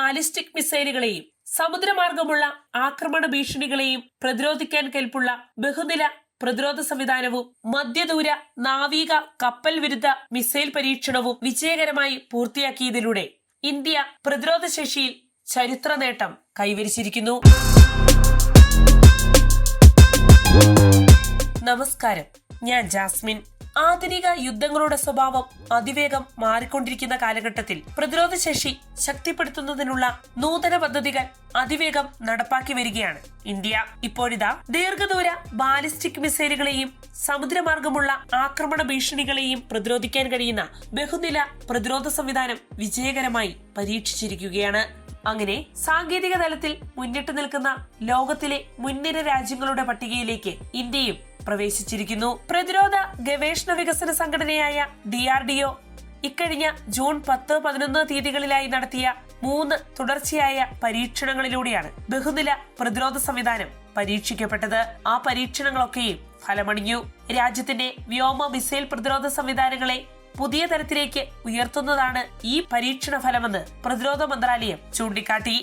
Ballistic മിസൈലുകളെയും സമുദ്രമാർഗമുള്ള ആക്രമണ ഭീഷണികളെയും പ്രതിരോധിക്കാൻ കെൽപ്പുള്ള ബഹുനില പ്രതിരോധ സംവിധാനവും മധ്യദൂര നാവിക കപ്പൽ വിരുദ്ധ മിസൈൽ പരീക്ഷണവും വിജയകരമായി പൂർത്തിയാക്കിയതിലൂടെ ഇന്ത്യ പ്രതിരോധ ശേഷിയിൽ ചരിത്ര നേട്ടം കൈവരിച്ചിരിക്കുന്നു. നമസ്കാരം, ഞാൻ ജാസ്മിൻ. ആധുനിക യുദ്ധങ്ങളുടെ സ്വഭാവം അതിവേഗം മാറിക്കൊണ്ടിരിക്കുന്ന കാലഘട്ടത്തിൽ പ്രതിരോധ ശേഷി ശക്തിപ്പെടുത്തുന്നതിനുള്ള നൂതന പദ്ധതികൾ അതിവേഗം നടപ്പാക്കി വരികയാണ് ഇന്ത്യ. ഇപ്പോഴിതാ ദീർഘദൂര ബാലിസ്റ്റിക് മിസൈലുകളെയും സമുദ്രമാർഗമുള്ള ആക്രമണ ഭീഷണികളെയും പ്രതിരോധിക്കാൻ കഴിയുന്ന ബഹുനില പ്രതിരോധ സംവിധാനം വിജയകരമായി പരീക്ഷിച്ചിരിക്കുകയാണ്. അങ്ങനെ സാങ്കേതിക തലത്തിൽ മുന്നിട്ട് നിൽക്കുന്ന ലോകത്തിലെ മുൻനിര രാജ്യങ്ങളുടെ പട്ടികയിലേക്ക് ഇന്ത്യയും പ്രവേശിച്ചിരിക്കുന്നു. പ്രതിരോധ ഗവേഷണ വികസന സംഘടനയായ DRDO ഇക്കഴിഞ്ഞ ജൂൺ 10, 11 തീയതികളിലായി നടത്തിയ 3 തുടർച്ചയായ പരീക്ഷണങ്ങളിലൂടെയാണ് ബഹുനില പ്രതിരോധ സംവിധാനം പരീക്ഷിക്കപ്പെട്ടത്. ആ പരീക്ഷണങ്ങളൊക്കെയും ഫലമണിഞ്ഞു. രാജ്യത്തിന്റെ വ്യോമ മിസൈൽ പ്രതിരോധ സംവിധാനങ്ങളെ പുതിയ തരത്തിലേക്ക് ഉയർത്തുന്നതാണ് ഈ പരീക്ഷണ ഫലമെന്ന് പ്രതിരോധ മന്ത്രാലയം ചൂണ്ടിക്കാട്ടി.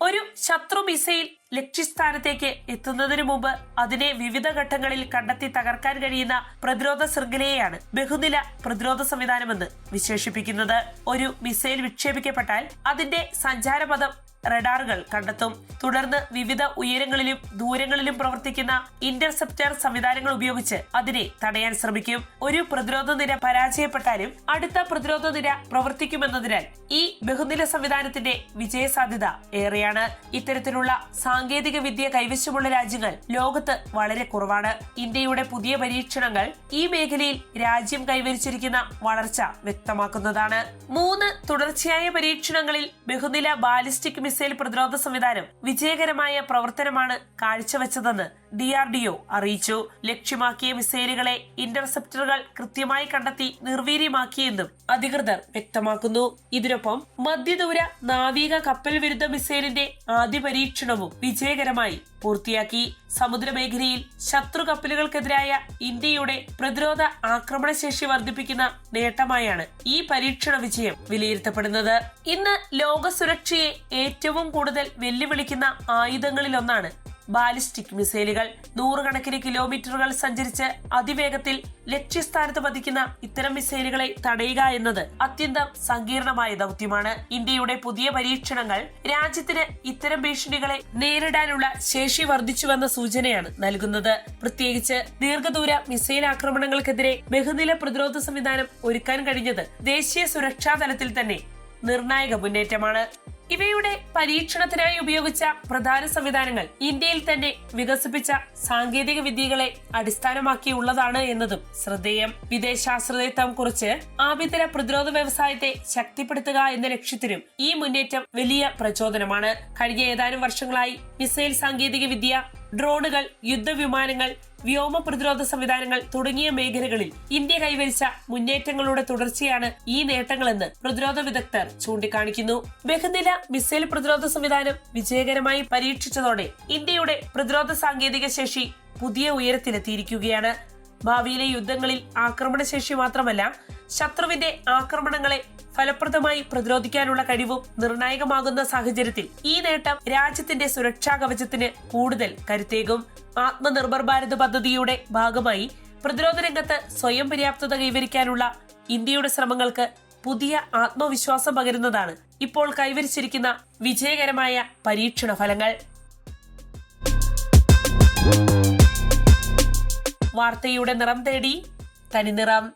ഒരു ശത്രു മിസൈൽ ലക്ഷ്യസ്ഥാനത്തേക്ക് എത്തുന്നതിനു മുമ്പ് അതിനെ വിവിധ ഘട്ടങ്ങളിൽ കണ്ടെത്തി തകർക്കാൻ കഴിയുന്ന പ്രതിരോധ ശൃംഖലയെയാണ് ബഹുനില പ്രതിരോധ സംവിധാനമെന്ന് വിശേഷിപ്പിക്കുന്നത്. ഒരു മിസൈൽ വിക്ഷേപിക്കപ്പെട്ടാൽ അതിന്റെ സഞ്ചാരപഥം റഡാറുകൾ കണ്ടെത്തും. തുടർന്ന് വിവിധ ഉയരങ്ങളിലും ദൂരങ്ങളിലും പ്രവർത്തിക്കുന്ന ഇന്റർസെപ്റ്റർ സംവിധാനങ്ങൾ ഉപയോഗിച്ച് അതിനെ തടയാൻ ശ്രമിക്കും. ഒരു പ്രതിരോധ നിര പരാജയപ്പെട്ടാലും അടുത്ത പ്രതിരോധ നിര പ്രവർത്തിക്കുമെന്നതിനാൽ ഈ ബഹുനില സംവിധാനത്തിന്റെ വിജയസാധ്യത ഏറെയാണ്. ഇത്തരത്തിലുള്ള സാങ്കേതിക വിദ്യ കൈവശമുള്ള രാജ്യങ്ങൾ ലോകത്ത് വളരെ കുറവാണ്. ഇന്ത്യയുടെ പുതിയ പരീക്ഷണങ്ങൾ ഈ മേഖലയിൽ രാജ്യം കൈവരിച്ചിരിക്കുന്ന വളർച്ച വ്യക്തമാക്കുന്നതാണ്. 3 തുടർച്ചയായ പരീക്ഷണങ്ങളിൽ ബഹുനില ബാലിസ്റ്റിക് മിസൈൽ പ്രതിരോധ സംവിധാനം വിജയകരമായ പ്രവർത്തനമാണ് കാഴ്ചവെച്ചതെന്ന് DRDO അറിയിച്ചു. ലക്ഷ്യമാക്കിയ മിസൈലുകളെ ഇന്റർസെപ്റ്ററുകൾ കൃത്യമായി കണ്ടെത്തി നിർവീര്യമാക്കിയെന്നും അധികൃതർ വ്യക്തമാക്കുന്നു. ഇതിനൊപ്പം മധ്യദൂര നാവിക കപ്പൽ വിരുദ്ധ മിസൈലിന്റെ ആദ്യ പരീക്ഷണവും വിജയകരമായി പൂർത്തിയാക്കി. സമുദ്രമേഖലയിൽ ശത്രു കപ്പലുകൾക്കെതിരായ ഇന്ത്യയുടെ പ്രതിരോധ ആക്രമണശേഷി വർദ്ധിപ്പിക്കുന്ന നേട്ടമായാണ് ഈ പരീക്ഷണ വിജയം വിലയിരുത്തപ്പെടുന്നത്. ഇന്ന് ലോക സുരക്ഷയെ ഏറ്റവും കൂടുതൽ വെല്ലുവിളിക്കുന്ന ആയുധങ്ങളിലൊന്നാണ് ബാലിസ്റ്റിക് മിസൈലുകൾ. 100 കണക്കിന് കിലോമീറ്ററുകൾ സഞ്ചരിച്ച് അതിവേഗത്തിൽ ലക്ഷ്യസ്ഥാനത്ത് പതിക്കുന്ന ഇത്തരം മിസൈലുകളെ തടയുക എന്നത് അത്യന്തം സങ്കീർണമായ ദൗത്യമാണ്. ഇന്ത്യയുടെ പുതിയ പരീക്ഷണങ്ങൾ രാജ്യത്തിന് ഇത്തരം ഭീഷണികളെ നേരിടാനുള്ള ശേഷി വർദ്ധിച്ചുവെന്ന സൂചനയാണ് നൽകുന്നത്. പ്രത്യേകിച്ച് ദീർഘദൂര മിസൈൽ ആക്രമണങ്ങൾക്കെതിരെ ബഹുനില പ്രതിരോധ സംവിധാനം ഒരുക്കാൻ കഴിഞ്ഞത് ദേശീയ സുരക്ഷാ തലത്തിൽ തന്നെ നിർണായക മുന്നേറ്റമാണ്. ഇവയുടെ പരീക്ഷണത്തിനായി ഉപയോഗിച്ച പ്രധാന സംവിധാനങ്ങൾ ഇന്ത്യയിൽ തന്നെ വികസിപ്പിച്ച സാങ്കേതിക വിദ്യകളെ അടിസ്ഥാനമാക്കിയുള്ളതാണ് എന്നതും ശ്രദ്ധേയം. വിദേശാശ്രയത്വം കുറിച്ച് ആഭ്യന്തര പ്രതിരോധ വ്യവസായത്തെ ശക്തിപ്പെടുത്തുക എന്ന ലക്ഷ്യത്തിനും ഈ മുന്നേറ്റം വലിയ പ്രചോദനമാണ്. കഴിഞ്ഞ ഏതാനും വർഷങ്ങളായി മിസൈൽ സാങ്കേതിക വിദ്യ, ഡ്രോണുകൾ, യുദ്ധവിമാനങ്ങൾ, വ്യോമ പ്രതിരോധ സംവിധാനങ്ങൾ തുടങ്ങിയ മേഖലകളിൽ ഇന്ത്യ കൈവരിച്ച മുന്നേറ്റങ്ങളുടെ തുടർച്ചയാണ് ഈ നേട്ടങ്ങളെന്ന് പ്രതിരോധ വിദഗ്ധർ ചൂണ്ടിക്കാണിക്കുന്നു. ബഹുനില മിസൈൽ പ്രതിരോധ സംവിധാനം വിജയകരമായി പരീക്ഷിച്ചതോടെ ഇന്ത്യയുടെ പ്രതിരോധ സാങ്കേതിക ശേഷി പുതിയ ഉയരത്തിലെത്തിയിരിക്കുകയാണ്. ഭാവിയിലെ യുദ്ധങ്ങളിൽ ആക്രമണശേഷി മാത്രമല്ല, ശത്രുവിന്റെ ആക്രമണങ്ങളെ ഫലപ്രദമായി പ്രതിരോധിക്കാനുള്ള കഴിവും നിർണായകമാകുന്ന സാഹചര്യത്തിൽ ഈ നേട്ടം രാജ്യത്തിന്റെ സുരക്ഷാ കവചത്തിന് കൂടുതൽ കരുത്തേകും. ആത്മനിർഭർ ഭാരത് പദ്ധതിയുടെ ഭാഗമായി പ്രതിരോധ രംഗത്ത് സ്വയം പര്യാപ്തത കൈവരിക്കാനുള്ള ഇന്ത്യയുടെ ശ്രമങ്ങൾക്ക് പുതിയ ആത്മവിശ്വാസം പകരുന്നതാണ് ഇപ്പോൾ കൈവരിച്ചിരിക്കുന്ന വിജയകരമായ പരീക്ഷണ ഫലങ്ങൾ. വാർത്തയുടെ നിറം തേടി തനിനിറം.